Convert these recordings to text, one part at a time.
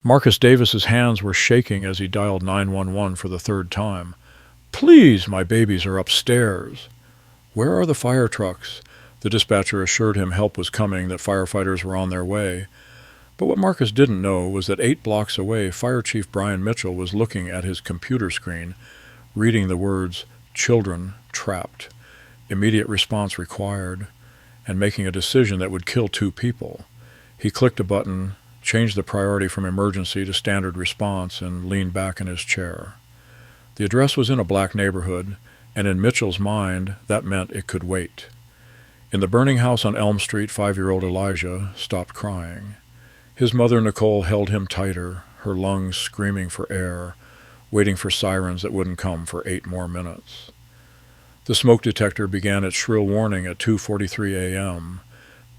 Marcus Davis's hands were shaking as he dialed 911 for the third time. "Please, my babies are upstairs." "Where are the fire trucks?" The dispatcher assured him help was coming, that firefighters were on their way. But what Marcus didn't know was that 8 blocks away, Fire Chief Brian Mitchell was looking at his computer screen, reading the words, "Children trapped, immediate response required," and making a decision that would kill 2 people. He clicked a button, changed the priority from emergency to standard response, and leaned back in his chair. The address was in a black neighborhood, and in Mitchell's mind, that meant it could wait. In the burning house on Elm Street, 5-year-old Elijah stopped crying. His mother, Nicole, held him tighter, her lungs screaming for air, waiting for sirens that wouldn't come for 8 more minutes. The smoke detector began its shrill warning at 2:43 a.m.,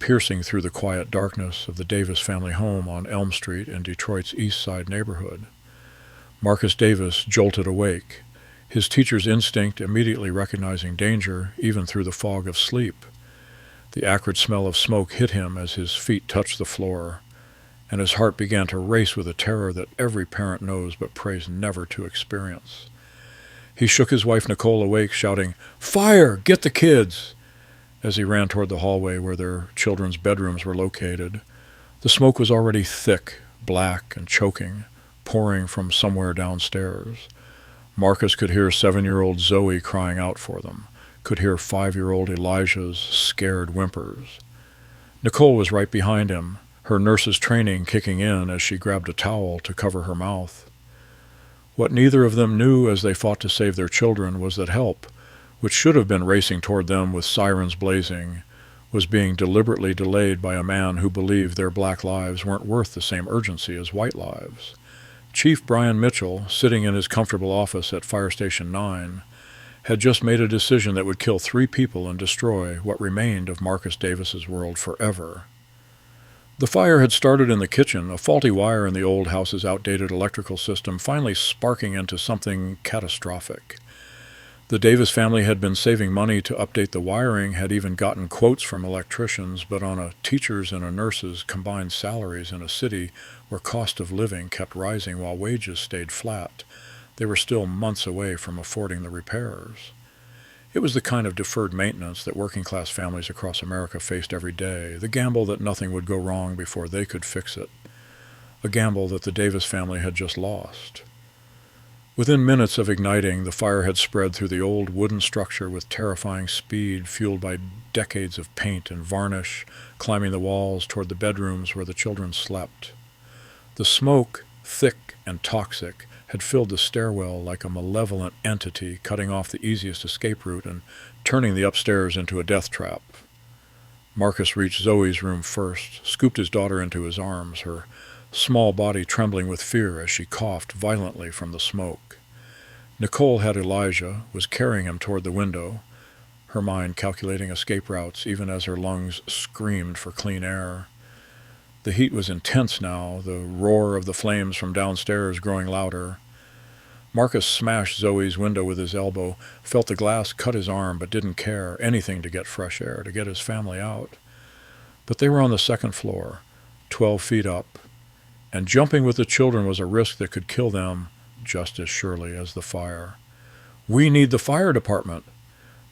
piercing through the quiet darkness of the Davis family home on Elm Street in Detroit's East Side neighborhood. Marcus Davis jolted awake, his teacher's instinct immediately recognizing danger even through the fog of sleep. The acrid smell of smoke hit him as his feet touched the floor, and his heart began to race with a terror that every parent knows but prays never to experience. He shook his wife Nicole awake, shouting, "Fire! Get the kids!" as he ran toward the hallway where their children's bedrooms were located. The smoke was already thick, black, and choking, pouring from somewhere downstairs. Marcus could hear 7-year-old Zoe crying out for them, could hear 5-year-old Elijah's scared whimpers. Nicole was right behind him, her nurse's training kicking in as she grabbed a towel to cover her mouth. What neither of them knew as they fought to save their children was that help, which should have been racing toward them with sirens blazing, was being deliberately delayed by a man who believed their black lives weren't worth the same urgency as white lives. Chief Brian Mitchell, sitting in his comfortable office at Fire Station 9, had just made a decision that would kill 3 people and destroy what remained of Marcus Davis's world forever. The fire had started in the kitchen, a faulty wire in the old house's outdated electrical system finally sparking into something catastrophic. The Davis family had been saving money to update the wiring, had even gotten quotes from electricians, but on a teacher's and a nurse's combined salaries in a city where cost of living kept rising while wages stayed flat, they were still months away from affording the repairs. It was the kind of deferred maintenance that working-class families across America faced every day, the gamble that nothing would go wrong before they could fix it, a gamble that the Davis family had just lost. Within minutes of igniting, the fire had spread through the old wooden structure with terrifying speed, fueled by decades of paint and varnish, climbing the walls toward the bedrooms where the children slept. The smoke, thick and toxic, had filled the stairwell like a malevolent entity, cutting off the easiest escape route and turning the upstairs into a death trap. Marcus reached Zoe's room first, scooped his daughter into his arms, her small body trembling with fear as she coughed violently from the smoke. Nicole had Elijah, was carrying him toward the window, her mind calculating escape routes even as her lungs screamed for clean air. The heat was intense now, the roar of the flames from downstairs growing louder. Marcus smashed Zoe's window with his elbow, felt the glass cut his arm, but didn't care, anything to get fresh air, to get his family out. But they were on the 2nd floor, 12 feet up, and jumping with the children was a risk that could kill them just as surely as the fire. "We need the fire department,"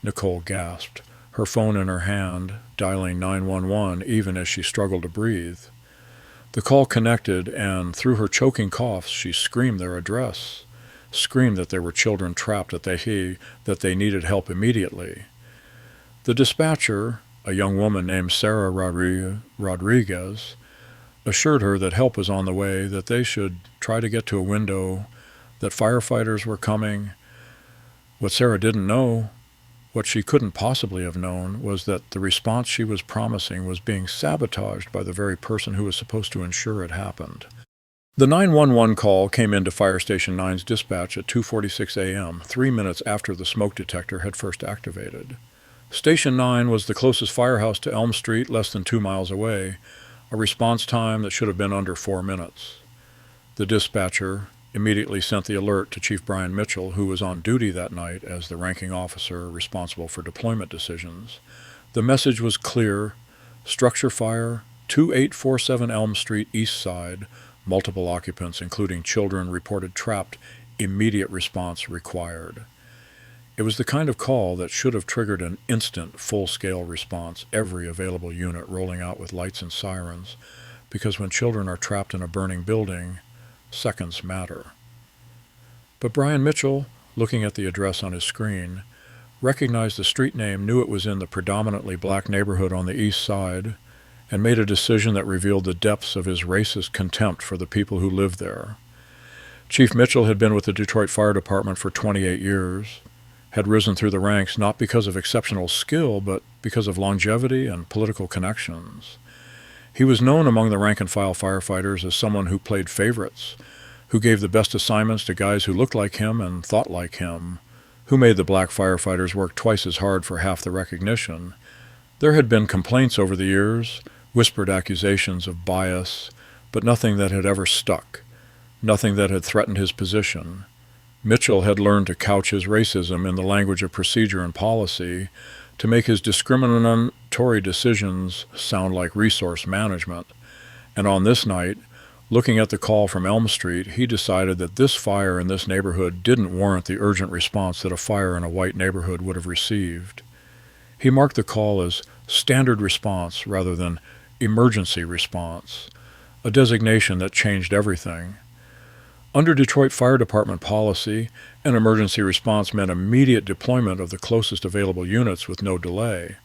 Nicole gasped, her phone in her hand, dialing 911 even as she struggled to breathe. The call connected, and through her choking coughs she screamed their address, screamed that there were children trapped, that they needed help immediately. The dispatcher, a young woman named Sarah Rodriguez, assured her that help was on the way, that they should try to get to a window, that firefighters were coming. What Sarah didn't know, what she couldn't possibly have known, was that the response she was promising was being sabotaged by the very person who was supposed to ensure it happened. The 911 call came into Fire Station 9's dispatch at 2:46 a.m., 3 minutes after the smoke detector had first activated. Station 9 was the closest firehouse to Elm Street, less than 2 miles away, a response time that should have been under 4 minutes. The dispatcher immediately sent the alert to Chief Brian Mitchell, who was on duty that night as the ranking officer responsible for deployment decisions. The message was clear: structure fire, 2847 Elm Street, East Side, Multiple occupants, including children, reported trapped. Immediate response required. It was the kind of call that should have triggered an instant, full-scale response, every available unit rolling out with lights and sirens, because when children are trapped in a burning building, seconds matter. But Brian Mitchell, looking at the address on his screen, recognized the street name, knew it was in the predominantly black neighborhood on the east side, and made a decision that revealed the depths of his racist contempt for the people who lived there. Chief Mitchell had been with the Detroit Fire Department for 28 years, had risen through the ranks not because of exceptional skill, but because of longevity and political connections. He was known among the rank-and-file firefighters as someone who played favorites, who gave the best assignments to guys who looked like him and thought like him, who made the black firefighters work twice as hard for half the recognition. There had been complaints over the years, whispered accusations of bias, but nothing that had ever stuck, nothing that had threatened his position. Mitchell had learned to couch his racism in the language of procedure and policy, to make his discriminatory decisions sound like resource management. And on this night, looking at the call from Elm Street, he decided that this fire in this neighborhood didn't warrant the urgent response that a fire in a white neighborhood would have received. He marked the call as standard response rather than emergency response, a designation that changed everything. Under Detroit Fire Department policy, an emergency response meant immediate deployment of the closest available units with no delay.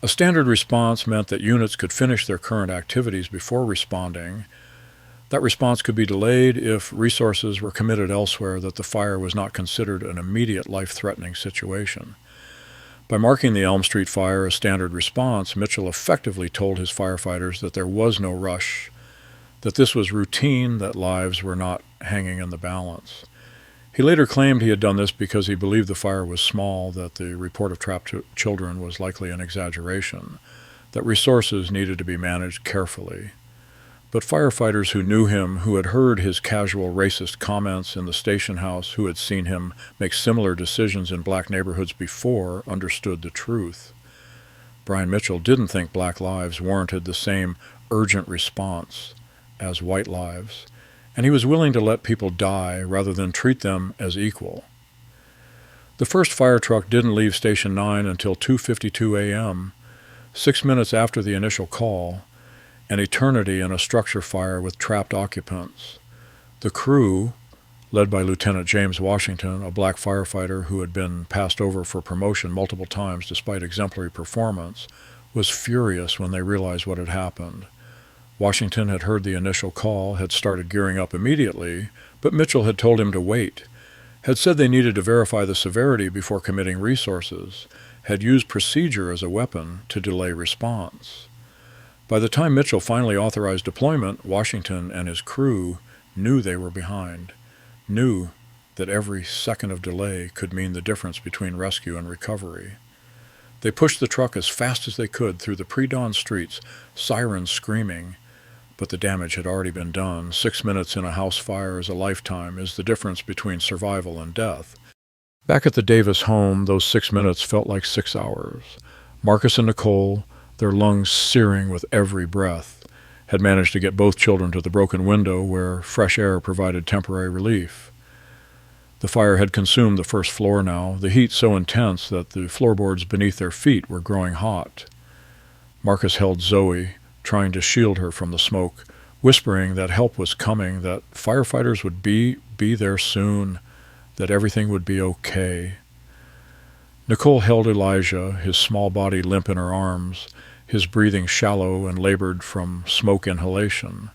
A standard response meant that units could finish their current activities before responding. That response could be delayed if resources were committed elsewhere, that the fire was not considered an immediate life-threatening situation. By marking the Elm Street fire a standard response, Mitchell effectively told his firefighters that there was no rush, that this was routine, that lives were not hanging in the balance. He later claimed he had done this because he believed the fire was small, that the report of trapped children was likely an exaggeration, that resources needed to be managed carefully. But firefighters who knew him, who had heard his casual racist comments in the station house, who had seen him make similar decisions in black neighborhoods before, understood the truth. Brian Mitchell didn't think black lives warranted the same urgent response as white lives, and he was willing to let people die rather than treat them as equal. The first fire truck didn't leave Station 9 until 2:52 a.m., 6 minutes after the initial call, an eternity in a structure fire with trapped occupants. The crew, led by Lieutenant James Washington, a black firefighter who had been passed over for promotion multiple times despite exemplary performance, was furious when they realized what had happened. Washington had heard the initial call, had started gearing up immediately, but Mitchell had told him to wait, had said they needed to verify the severity before committing resources, had used procedure as a weapon to delay response. By the time Mitchell finally authorized deployment, Washington and his crew knew they were behind, knew that every second of delay could mean the difference between rescue and recovery. They pushed the truck as fast as they could through the pre-dawn streets, sirens screaming, but the damage had already been done. 6 minutes in a house fire is a lifetime, is the difference between survival and death. Back at the Davis home, those 6 minutes felt like 6 hours. Marcus and Nicole, their lungs searing with every breath, had managed to get both children to the broken window where fresh air provided temporary relief. The fire had consumed the first floor now, the heat so intense that the floorboards beneath their feet were growing hot. Marcus held Zoe, trying to shield her from the smoke, whispering that help was coming, that firefighters would be there soon, that everything would be okay. Nicole held Elijah, his small body limp in her arms, his breathing shallow and labored from smoke inhalation.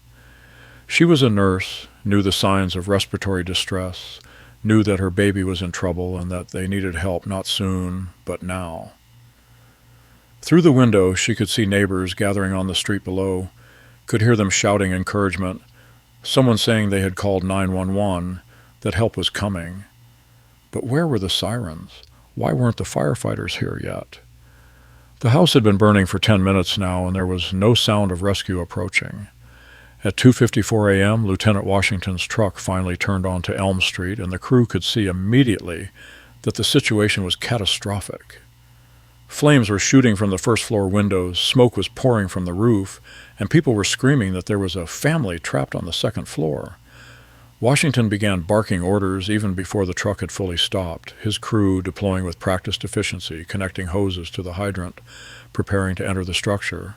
She was a nurse, knew the signs of respiratory distress, knew that her baby was in trouble and that they needed help not soon, but now. Through the window, she could see neighbors gathering on the street below, could hear them shouting encouragement, someone saying they had called 911, that help was coming. But where were the sirens? Why weren't the firefighters here yet? The house had been burning for 10 minutes now, and there was no sound of rescue approaching. At 2:54 a.m., Lieutenant Washington's truck finally turned onto Elm Street, and the crew could see immediately that the situation was catastrophic. Flames were shooting from the first-floor windows, smoke was pouring from the roof, and people were screaming that there was a family trapped on the second floor. Washington began barking orders even before the truck had fully stopped, his crew deploying with practiced efficiency, connecting hoses to the hydrant, preparing to enter the structure.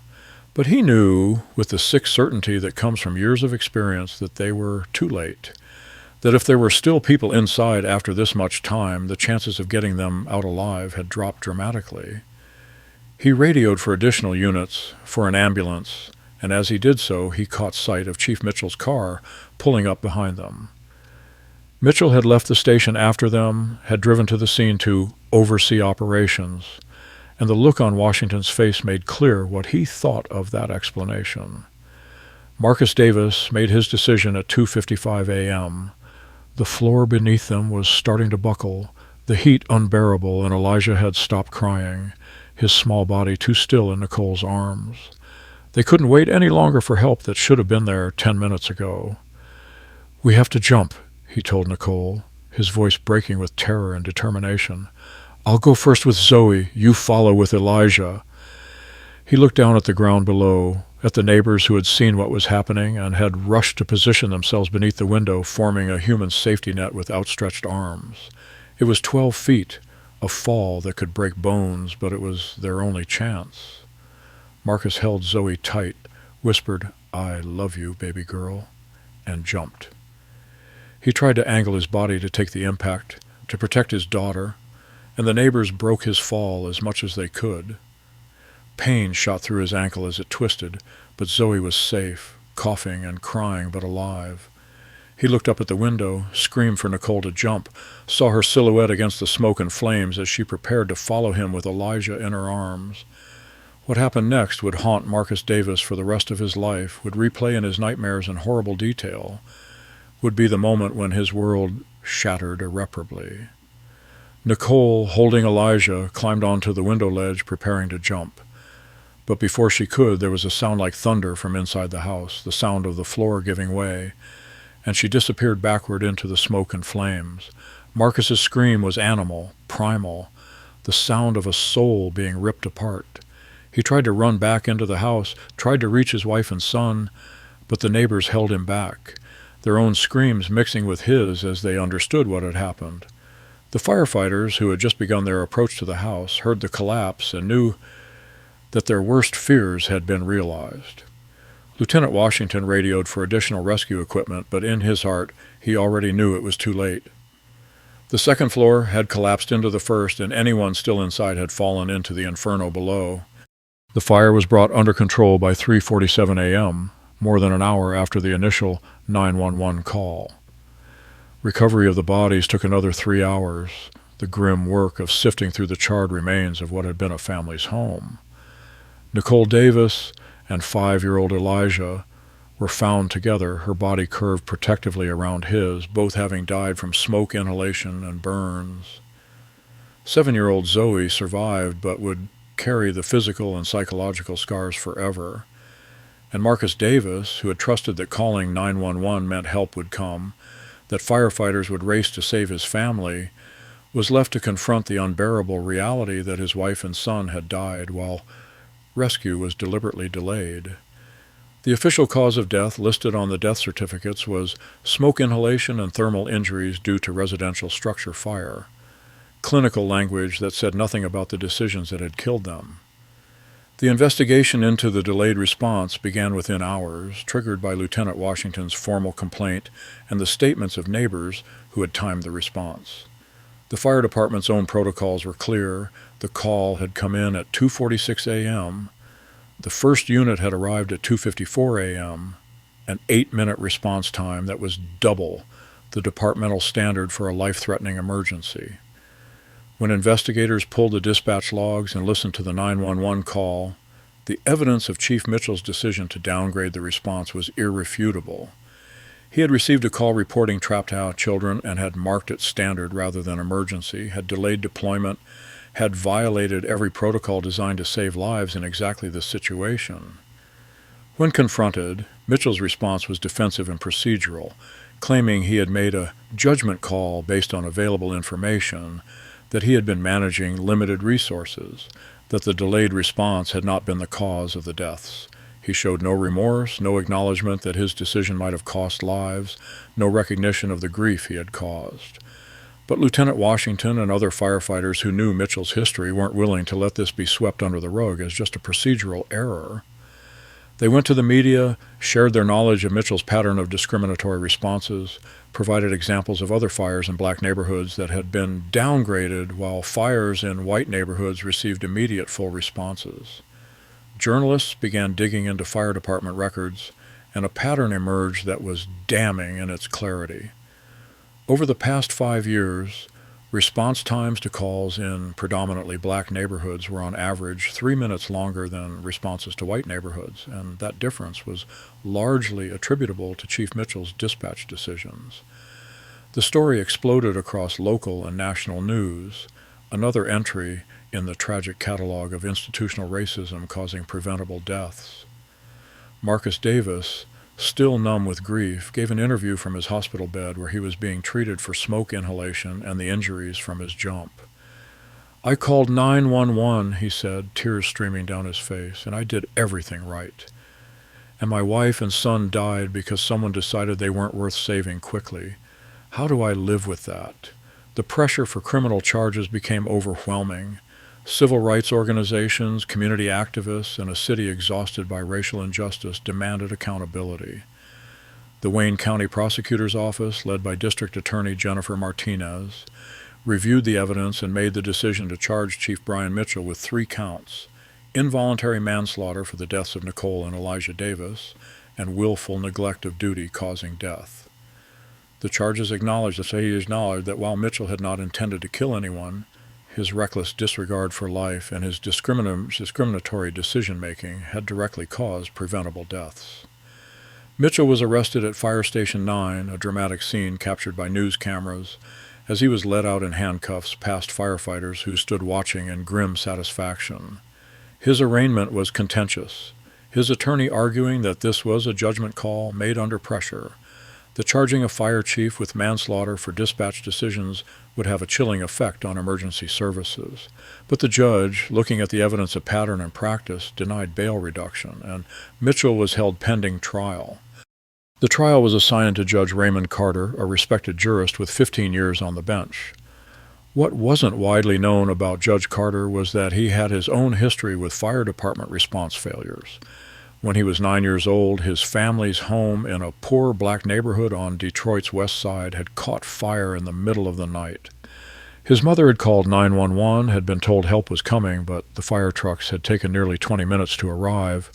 But he knew, with the sick certainty that comes from years of experience, that they were too late. That if there were still people inside after this much time, the chances of getting them out alive had dropped dramatically. He radioed for additional units, for an ambulance, and as he did so, he caught sight of Chief Mitchell's car pulling up behind them. Mitchell had left the station after them, had driven to the scene to oversee operations, and the look on Washington's face made clear what he thought of that explanation. Marcus Davis made his decision at 2:55 a.m. The floor beneath them was starting to buckle, the heat unbearable, and Elijah had stopped crying, his small body too still in Nicole's arms. They couldn't wait any longer for help that should have been there 10 minutes ago. "We have to jump," he told Nicole, his voice breaking with terror and determination. "I'll go first with Zoe. You follow with Elijah." He looked down at the ground below, at the neighbors who had seen what was happening and had rushed to position themselves beneath the window, forming a human safety net with outstretched arms. It was 12 feet, a fall that could break bones, but it was their only chance. Marcus held Zoe tight, whispered, "I love you, baby girl," and jumped. He tried to angle his body to take the impact, to protect his daughter, and the neighbors broke his fall as much as they could. Pain shot through his ankle as it twisted, but Zoe was safe, coughing and crying but alive. He looked up at the window, screamed for Nicole to jump, saw her silhouette against the smoke and flames as she prepared to follow him with Elijah in her arms. What happened next would haunt Marcus Davis for the rest of his life, would replay in his nightmares in horrible detail, would be the moment when his world shattered irreparably. Nicole, holding Elijah, climbed onto the window ledge, preparing to jump. But before she could, there was a sound like thunder from inside the house, the sound of the floor giving way, and she disappeared backward into the smoke and flames. Marcus's scream was animal, primal, the sound of a soul being ripped apart. He tried to run back into the house, tried to reach his wife and son, but the neighbors held him back, their own screams mixing with his as they understood what had happened. The firefighters, who had just begun their approach to the house, heard the collapse and knew that their worst fears had been realized. Lieutenant Washington radioed for additional rescue equipment, but in his heart he already knew it was too late. The second floor had collapsed into the first, and anyone still inside had fallen into the inferno below. The fire was brought under control by 3:47 a.m., more than an hour after the initial 911 call. Recovery of the bodies took another 3 hours, the grim work of sifting through the charred remains of what had been a family's home. Nicole Davis and 5-year-old Elijah were found together, her body curved protectively around his, both having died from smoke inhalation and burns. 7-year-old Zoe survived but would carry the physical and psychological scars forever. And Marcus Davis, who had trusted that calling 911 meant help would come, that firefighters would race to save his family, was left to confront the unbearable reality that his wife and son had died while rescue was deliberately delayed. The official cause of death listed on the death certificates was smoke inhalation and thermal injuries due to residential structure fire, clinical language that said nothing about the decisions that had killed them. The investigation into the delayed response began within hours, triggered by Lieutenant Washington's formal complaint and the statements of neighbors who had timed the response. The fire department's own protocols were clear. The call had come in at 2:46 a.m. The first unit had arrived at 2:54 a.m., an 8-minute response time that was double the departmental standard for a life-threatening emergency. When investigators pulled the dispatch logs and listened to the 911 call, the evidence of Chief Mitchell's decision to downgrade the response was irrefutable. He had received a call reporting trapped children and had marked it standard rather than emergency, had delayed deployment, had violated every protocol designed to save lives in exactly this situation. When confronted, Mitchell's response was defensive and procedural, claiming he had made a judgment call based on available information, that he had been managing limited resources, that the delayed response had not been the cause of the deaths. He showed no remorse, no acknowledgement that his decision might have cost lives, no recognition of the grief he had caused. But Lieutenant Washington and other firefighters who knew Mitchell's history weren't willing to let this be swept under the rug as just a procedural error. They went to the media, shared their knowledge of Mitchell's pattern of discriminatory responses, provided examples of other fires in black neighborhoods that had been downgraded while fires in white neighborhoods received immediate full responses. Journalists began digging into fire department records, and a pattern emerged that was damning in its clarity. Over the past 5 years, response times to calls in predominantly black neighborhoods were on average 3 minutes longer than responses to white neighborhoods, and that difference was largely attributable to Chief Mitchell's dispatch decisions. The story exploded across local and national news, another entry in the tragic catalog of institutional racism causing preventable deaths. Marcus Davis, still numb with grief, gave an interview from his hospital bed where he was being treated for smoke inhalation and the injuries from his jump. "I called 911, he said, tears streaming down his face, "and I did everything right. And my wife and son died because someone decided they weren't worth saving quickly. How do I live with that? The pressure for criminal charges became overwhelming. Civil rights organizations, community activists, and a city exhausted by racial injustice demanded accountability. The Wayne County Prosecutor's Office, led by District Attorney Jennifer Martinez, reviewed the evidence and made the decision to charge Chief Brian Mitchell with 3 counts: involuntary manslaughter for the deaths of Nicole and Elijah Davis, and willful neglect of duty causing death. The charges acknowledged that while Mitchell had not intended to kill anyone, his reckless disregard for life and his discriminatory decision-making had directly caused preventable deaths. Mitchell was arrested at Fire Station 9, a dramatic scene captured by news cameras, as he was led out in handcuffs past firefighters who stood watching in grim satisfaction. His arraignment was contentious, his attorney arguing that this was a judgment call made under pressure. The charging a fire chief with manslaughter for dispatch decisions would have a chilling effect on emergency services. But the judge, looking at the evidence of pattern and practice, denied bail reduction, and Mitchell was held pending trial. The trial was assigned to Judge Raymond Carter, a respected jurist with 15 years on the bench. What wasn't widely known about Judge Carter was that he had his own history with fire department response failures. When he was 9 years old, his family's home in a poor black neighborhood on Detroit's west side had caught fire in the middle of the night. His mother had called 911, had been told help was coming, but the fire trucks had taken nearly 20 minutes to arrive,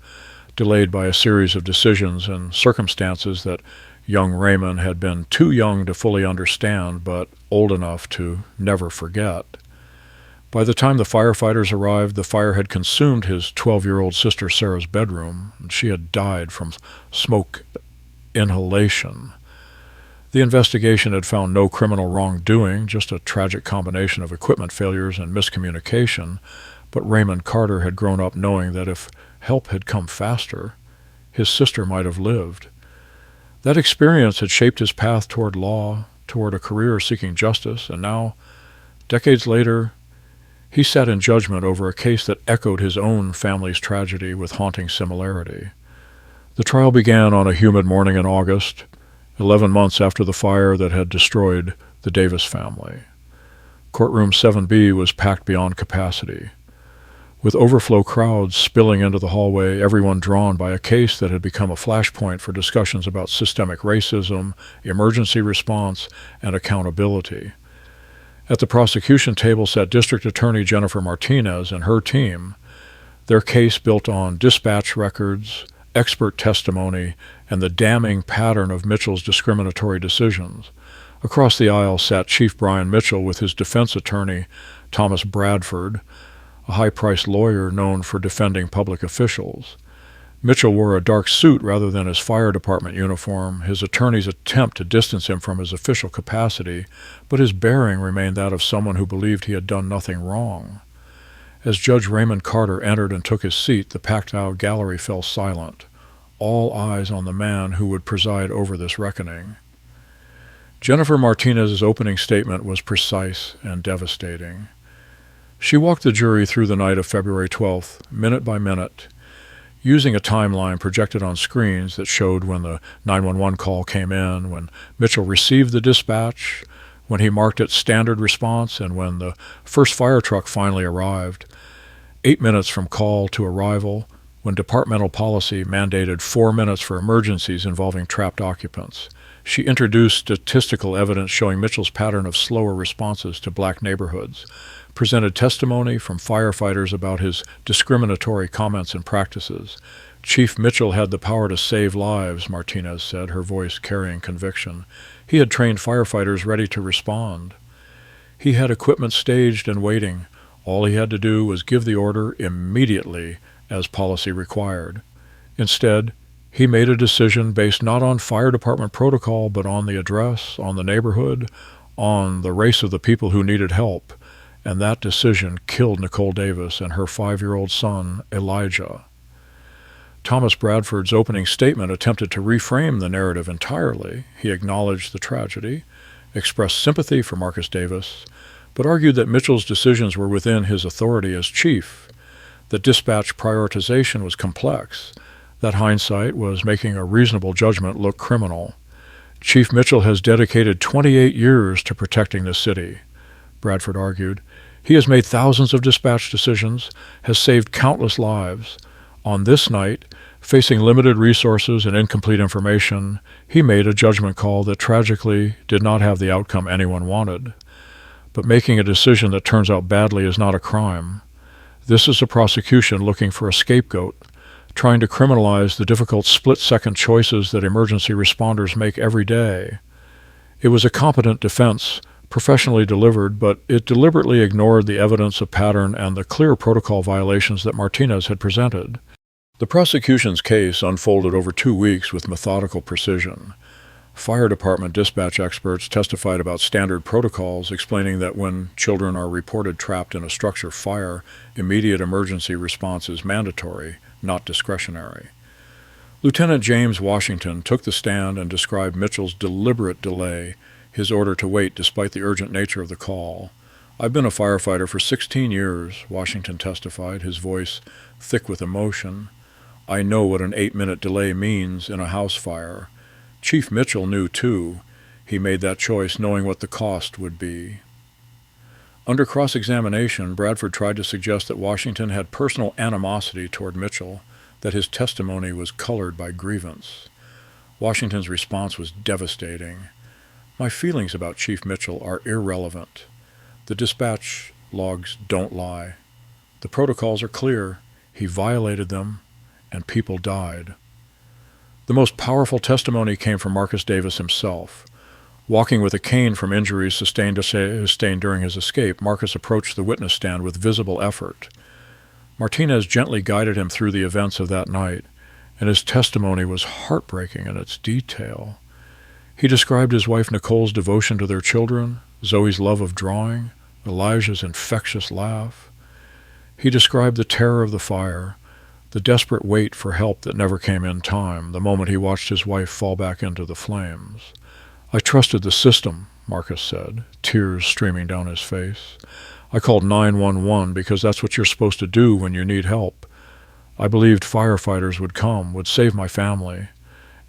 delayed by a series of decisions and circumstances that young Raymond had been too young to fully understand, but old enough to never forget. By the time the firefighters arrived, the fire had consumed his 12-year-old sister Sarah's bedroom, and she had died from smoke inhalation. The investigation had found no criminal wrongdoing, just a tragic combination of equipment failures and miscommunication, but Raymond Carter had grown up knowing that if help had come faster, his sister might have lived. That experience had shaped his path toward law, toward a career seeking justice, and now, decades later, he sat in judgment over a case that echoed his own family's tragedy with haunting similarity. The trial began on a humid morning in August, 11 months after the fire that had destroyed the Davis family. Courtroom 7B was packed beyond capacity, with overflow crowds spilling into the hallway, everyone drawn by a case that had become a flashpoint for discussions about systemic racism, emergency response, and accountability. At the prosecution table sat District Attorney Jennifer Martinez and her team, their case built on dispatch records, expert testimony, and the damning pattern of Mitchell's discriminatory decisions. Across the aisle sat Chief Brian Mitchell with his defense attorney, Thomas Bradford, a high-priced lawyer known for defending public officials. Mitchell wore a dark suit rather than his fire department uniform, his attorney's attempt to distance him from his official capacity, but his bearing remained that of someone who believed he had done nothing wrong. As Judge Raymond Carter entered and took his seat, the packed-out gallery fell silent, all eyes on the man who would preside over this reckoning. Jennifer Martinez's opening statement was precise and devastating. She walked the jury through the night of February 12th, minute by minute, using a timeline projected on screens that showed when the 911 call came in, when Mitchell received the dispatch, when he marked it standard response, and when the first fire truck finally arrived. 8 minutes from call to arrival, when departmental policy mandated 4 minutes for emergencies involving trapped occupants. She introduced statistical evidence showing Mitchell's pattern of slower responses to black neighborhoods, presented testimony from firefighters about his discriminatory comments and practices. Chief Mitchell had the power to save lives, Martinez said, her voice carrying conviction. He had trained firefighters ready to respond. He had equipment staged and waiting. All he had to do was give the order immediately, as policy required. Instead, he made a decision based not on fire department protocol, but on the address, on the neighborhood, on the race of the people who needed help. And that decision killed Nicole Davis and her 5-year-old son, Elijah. Thomas Bradford's opening statement attempted to reframe the narrative entirely. He acknowledged the tragedy, expressed sympathy for Marcus Davis, but argued that Mitchell's decisions were within his authority as chief, that dispatch prioritization was complex, that hindsight was making a reasonable judgment look criminal. Chief Mitchell has dedicated 28 years to protecting the city, Bradford argued. He has made thousands of dispatch decisions, has saved countless lives. On this night, facing limited resources and incomplete information, he made a judgment call that tragically did not have the outcome anyone wanted. But making a decision that turns out badly is not a crime. This is a prosecution looking for a scapegoat, trying to criminalize the difficult split-second choices that emergency responders make every day. It was a competent defense, professionally delivered, but it deliberately ignored the evidence of pattern and the clear protocol violations that Martinez had presented. The prosecution's case unfolded over 2 weeks with methodical precision. Fire department dispatch experts testified about standard protocols, explaining that when children are reported trapped in a structure fire, immediate emergency response is mandatory, not discretionary. Lieutenant James Washington took the stand and described Mitchell's deliberate delay, his order to wait despite the urgent nature of the call. "I've been a firefighter for 16 years, Washington testified, his voice thick with emotion. "I know what an 8-minute delay means in a house fire. Chief Mitchell knew, too. He made that choice knowing what the cost would be." Under cross-examination, Bradford tried to suggest that Washington had personal animosity toward Mitchell, that his testimony was colored by grievance. Washington's response was devastating. "My feelings about Chief Mitchell are irrelevant. The dispatch logs don't lie. The protocols are clear. He violated them, and people died." The most powerful testimony came from Marcus Davis himself. Walking with a cane from injuries sustained during his escape, Marcus approached the witness stand with visible effort. Martinez gently guided him through the events of that night, and his testimony was heartbreaking in its detail. He described his wife Nicole's devotion to their children, Zoe's love of drawing, Elijah's infectious laugh. He described the terror of the fire, the desperate wait for help that never came in time, the moment he watched his wife fall back into the flames. "I trusted the system," Marcus said, tears streaming down his face. "I called 911 because that's what you're supposed to do when you need help. I believed firefighters would come, would save my family,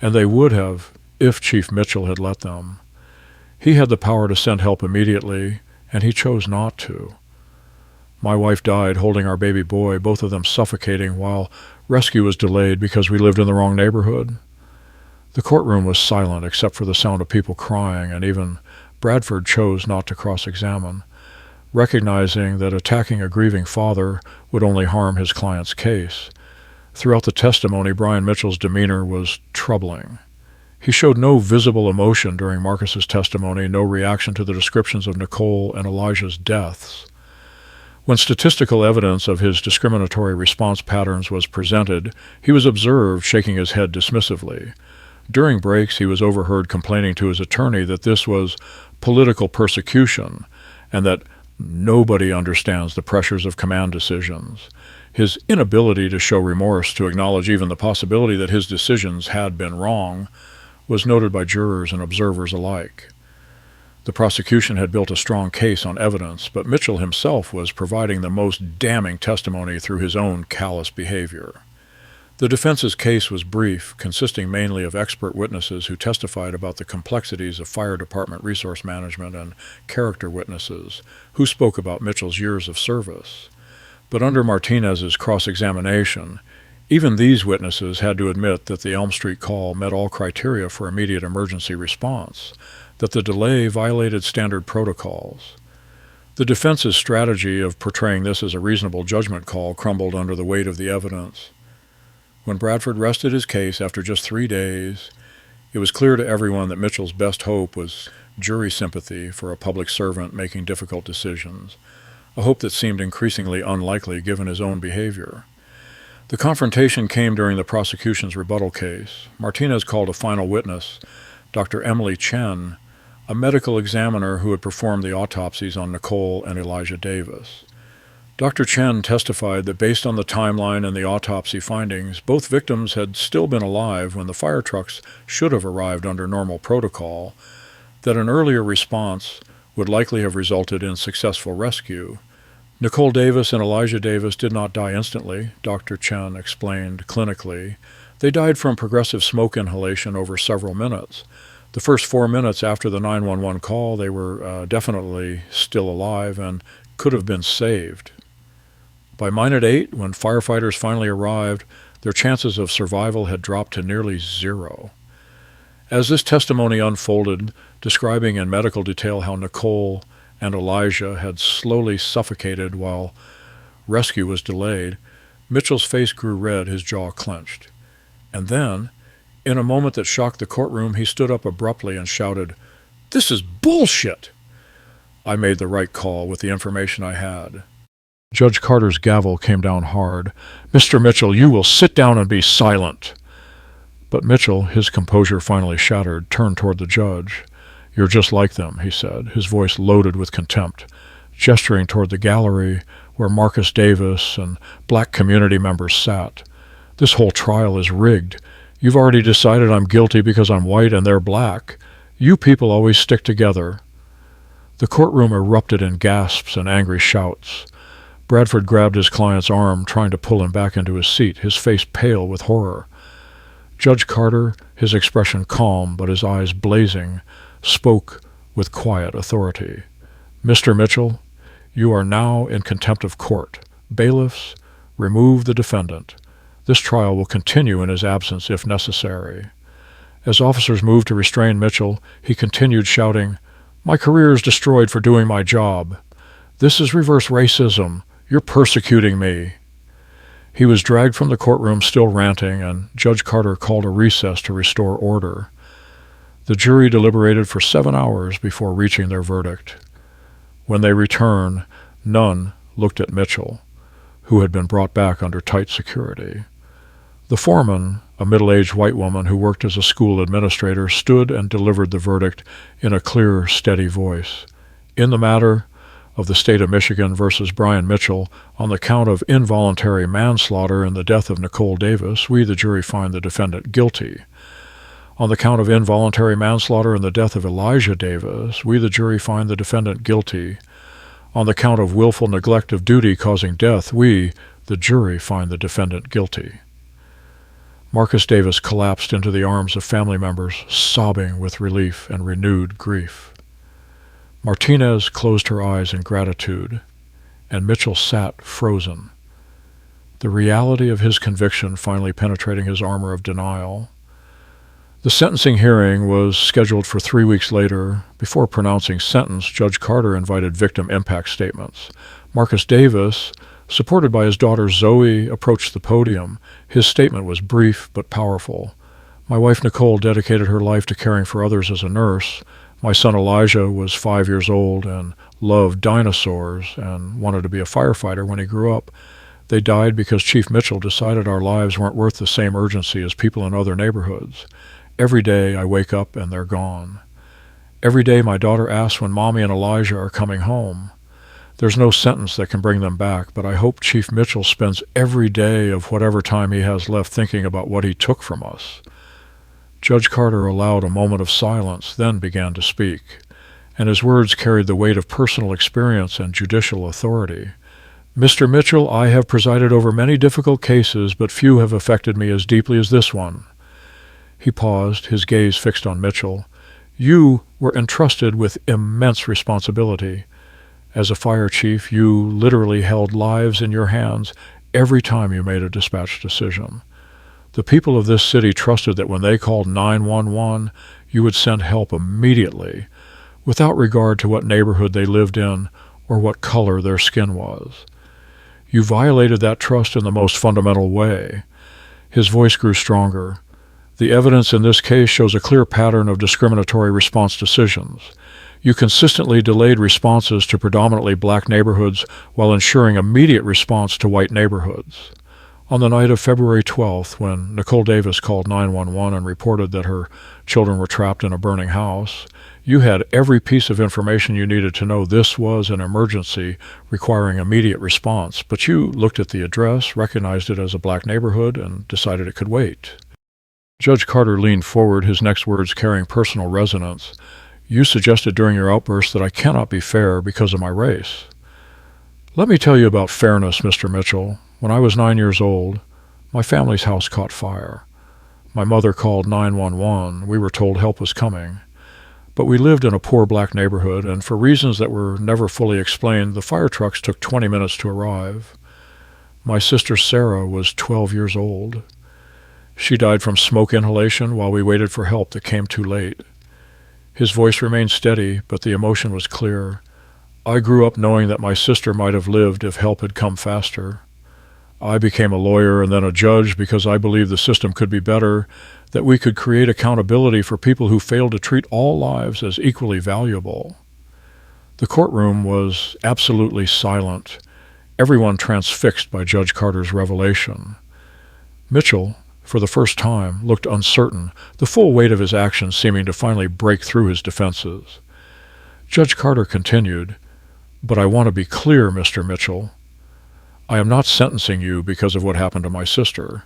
and they would have if Chief Mitchell had let them. He had the power to send help immediately, and he chose not to. My wife died holding our baby boy, both of them suffocating, while rescue was delayed because we lived in the wrong neighborhood." The courtroom was silent except for the sound of people crying, and even Bradford chose not to cross-examine, recognizing that attacking a grieving father would only harm his client's case. Throughout the testimony, Brian Mitchell's demeanor was troubling. He showed no visible emotion during Marcus's testimony, no reaction to the descriptions of Nicole and Elijah's deaths. When statistical evidence of his discriminatory response patterns was presented, he was observed shaking his head dismissively. During breaks, he was overheard complaining to his attorney that this was political persecution and that nobody understands the pressures of command decisions. His inability to show remorse, to acknowledge even the possibility that his decisions had been wrong, was noted by jurors and observers alike. The prosecution had built a strong case on evidence, but Mitchell himself was providing the most damning testimony through his own callous behavior. The defense's case was brief, consisting mainly of expert witnesses who testified about the complexities of fire department resource management and character witnesses who spoke about Mitchell's years of service. But under Martinez's cross-examination, even these witnesses had to admit that the Elm Street call met all criteria for immediate emergency response, that the delay violated standard protocols. The defense's strategy of portraying this as a reasonable judgment call crumbled under the weight of the evidence. When Bradford rested his case after just 3 days, it was clear to everyone that Mitchell's best hope was jury sympathy for a public servant making difficult decisions, a hope that seemed increasingly unlikely given his own behavior. The confrontation came during the prosecution's rebuttal case. Martinez called a final witness, Dr. Emily Chen, a medical examiner who had performed the autopsies on Nicole and Elijah Davis. Dr. Chen testified that based on the timeline and the autopsy findings, both victims had still been alive when the fire trucks should have arrived under normal protocol, that an earlier response would likely have resulted in successful rescue. Nicole Davis and Elijah Davis did not die instantly, Dr. Chen explained clinically. They died from progressive smoke inhalation over several minutes. The first 4 minutes after the 911 call, they were definitely still alive and could have been saved. By minute 8, when firefighters finally arrived, their chances of survival had dropped to nearly zero. As this testimony unfolded, describing in medical detail how Nicole and Elijah had slowly suffocated while rescue was delayed, Mitchell's face grew red, his jaw clenched. And then, in a moment that shocked the courtroom, he stood up abruptly and shouted, "This is bullshit!" I made the right call with the information I had. Judge Carter's gavel came down hard. "Mr. Mitchell, you will sit down and be silent." But Mitchell, his composure finally shattered, turned toward the judge. "You're just like them," he said, his voice loaded with contempt, gesturing toward the gallery where Marcus Davis and black community members sat. "This whole trial is rigged. You've already decided I'm guilty because I'm white and they're black. You people always stick together." The courtroom erupted in gasps and angry shouts. Bradford grabbed his client's arm, trying to pull him back into his seat, his face pale with horror. Judge Carter, his expression calm but his eyes blazing, spoke with quiet authority. "Mr. Mitchell, you are now in contempt of court. Bailiffs, remove the defendant. This trial will continue in his absence if necessary." As officers moved to restrain Mitchell, he continued shouting, "My career is destroyed for doing my job. This is reverse racism. You're persecuting me." He was dragged from the courtroom still ranting, and Judge Carter called a recess to restore order. The jury deliberated for 7 hours before reaching their verdict. When they returned, none looked at Mitchell, who had been brought back under tight security. The foreman, a middle-aged white woman who worked as a school administrator, stood and delivered the verdict in a clear, steady voice. In the matter of the state of Michigan versus Brian Mitchell, on the count of involuntary manslaughter in the death of Nicole Davis, we, the jury, find the defendant guilty. On the count of involuntary manslaughter in the death of Elijah Davis, we, the jury, find the defendant guilty. On the count of willful neglect of duty causing death, we, the jury, find the defendant guilty. Marcus Davis collapsed into the arms of family members, sobbing with relief and renewed grief. Martinez closed her eyes in gratitude, and Mitchell sat frozen, the reality of his conviction finally penetrating his armor of denial. The sentencing hearing was scheduled for 3 weeks later. Before pronouncing sentence, Judge Carter invited victim impact statements. Marcus Davis, supported by his daughter Zoe, approached the podium. His statement was brief but powerful. "My wife Nicole dedicated her life to caring for others as a nurse. My son Elijah was 5 years old and loved dinosaurs and wanted to be a firefighter when he grew up. They died because Chief Mitchell decided our lives weren't worth the same urgency as people in other neighborhoods. Every day I wake up and they're gone. Every day my daughter asks when Mommy and Elijah are coming home. There's no sentence that can bring them back, but I hope Chief Mitchell spends every day of whatever time he has left thinking about what he took from us." Judge Carter allowed a moment of silence, then began to speak. and his words carried the weight of personal experience and judicial authority. "Mr. Mitchell, I have presided over many difficult cases, but few have affected me as deeply as this one." He paused, his gaze fixed on Mitchell. "You were entrusted with immense responsibility. As a fire chief, you literally held lives in your hands every time you made a dispatch decision. The people of this city trusted that when they called 911, you would send help immediately, without regard to what neighborhood they lived in or what color their skin was. You violated that trust in the most fundamental way." His voice grew stronger. "The evidence in this case shows a clear pattern of discriminatory response decisions. You consistently delayed responses to predominantly black neighborhoods while ensuring immediate response to white neighborhoods. On the night of February 12th, when Nicole Davis called 911 and reported that her children were trapped in a burning house, you had every piece of information you needed to know this was an emergency requiring immediate response, but you looked at the address, recognized it as a black neighborhood, and decided it could wait." Judge Carter leaned forward, his next words carrying personal resonance. "You suggested during your outburst that I cannot be fair because of my race. Let me tell you about fairness, Mr. Mitchell. When I was 9 years old, my family's house caught fire. My mother called 911. We were told help was coming. But we lived in a poor black neighborhood, and for reasons that were never fully explained, the fire trucks took 20 minutes to arrive. My sister Sarah was 12 years old. She died from smoke inhalation while we waited for help that came too late." His voice remained steady, but the emotion was clear. "I grew up knowing that my sister might have lived if help had come faster. I became a lawyer and then a judge because I believed the system could be better, that we could create accountability for people who failed to treat all lives as equally valuable." The courtroom was absolutely silent, everyone transfixed by Judge Carter's revelation. Mitchell, for the first time, looked uncertain, the full weight of his actions seeming to finally break through his defenses. Judge Carter continued, "But I want to be clear, Mr. Mitchell. I am not sentencing you because of what happened to my sister.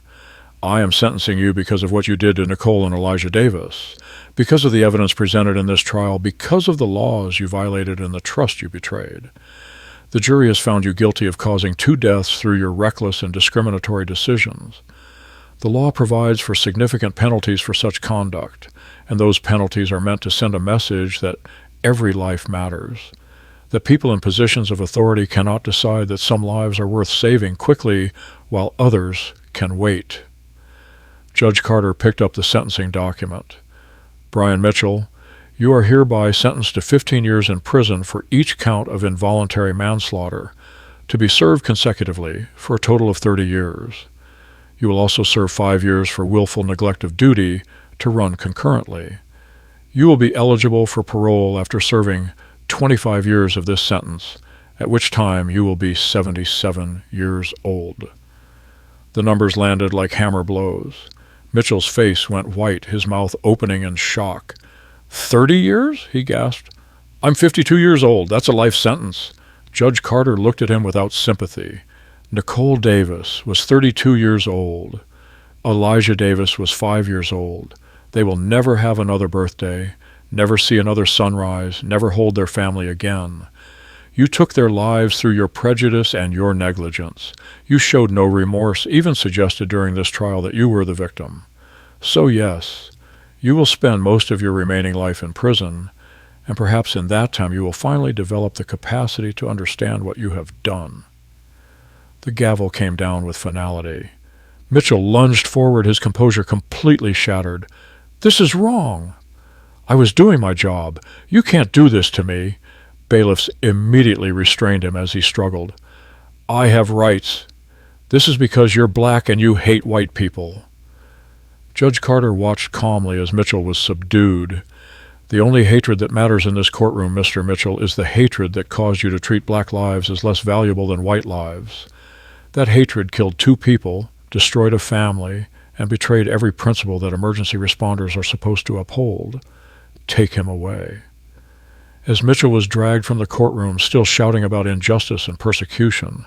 I am sentencing you because of what you did to Nicole and Elijah Davis, because of the evidence presented in this trial, because of the laws you violated and the trust you betrayed. The jury has found you guilty of causing 2 deaths through your reckless and discriminatory decisions. The law provides for significant penalties for such conduct, and those penalties are meant to send a message that every life matters, that people in positions of authority cannot decide that some lives are worth saving quickly while others can wait." Judge Carter picked up the sentencing document. "Brian Mitchell, you are hereby sentenced to 15 years in prison for each count of involuntary manslaughter, to be served consecutively for a total of 30 years. You will also serve 5 years for willful neglect of duty to run concurrently. You will be eligible for parole after serving 25 years of this sentence, at which time you will be 77 years old." The numbers landed like hammer blows. Mitchell's face went white, his mouth opening in shock. 30 years? He gasped. "I'm 52 years old. That's a life sentence." Judge Carter looked at him without sympathy. Nicole Davis was 32 years old. Elijah Davis was 5 years old. They will never have another birthday, never see another sunrise, never hold their family again. You took their lives through your prejudice and your negligence. You showed no remorse, even suggested during this trial that you were the victim. So yes, you will spend most of your remaining life in prison, and perhaps in that time you will finally develop the capacity to understand what you have done." The gavel came down with finality. Mitchell lunged forward, his composure completely shattered. "This is wrong. I was doing my job. You can't do this to me." Bailiffs immediately restrained him as he struggled. "I have rights. This is because you're black and you hate white people." Judge Carter watched calmly as Mitchell was subdued. "The only hatred that matters in this courtroom, Mr. Mitchell, is the hatred that caused you to treat black lives as less valuable than white lives. That hatred killed 2 people, destroyed a family, and betrayed every principle that emergency responders are supposed to uphold. Take him away." As Mitchell was dragged from the courtroom, still shouting about injustice and persecution,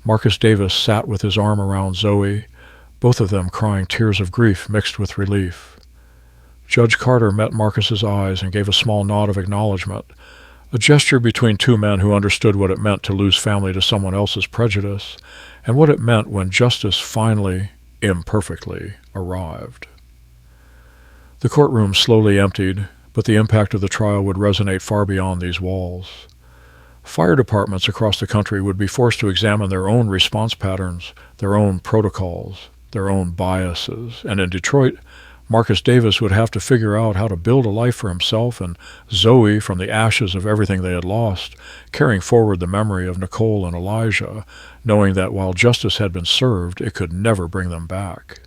Marcus Davis sat with his arm around Zoe, both of them crying tears of grief mixed with relief. Judge Carter met Marcus's eyes and gave a small nod of acknowledgement, a gesture between two men who understood what it meant to lose family to someone else's prejudice, and what it meant when justice finally, imperfectly, arrived. The courtroom slowly emptied, but the impact of the trial would resonate far beyond these walls. Fire departments across the country would be forced to examine their own response patterns, their own protocols, their own biases, and in Detroit, Marcus Davis would have to figure out how to build a life for himself and Zoe from the ashes of everything they had lost, carrying forward the memory of Nicole and Elijah, knowing that while justice had been served, it could never bring them back.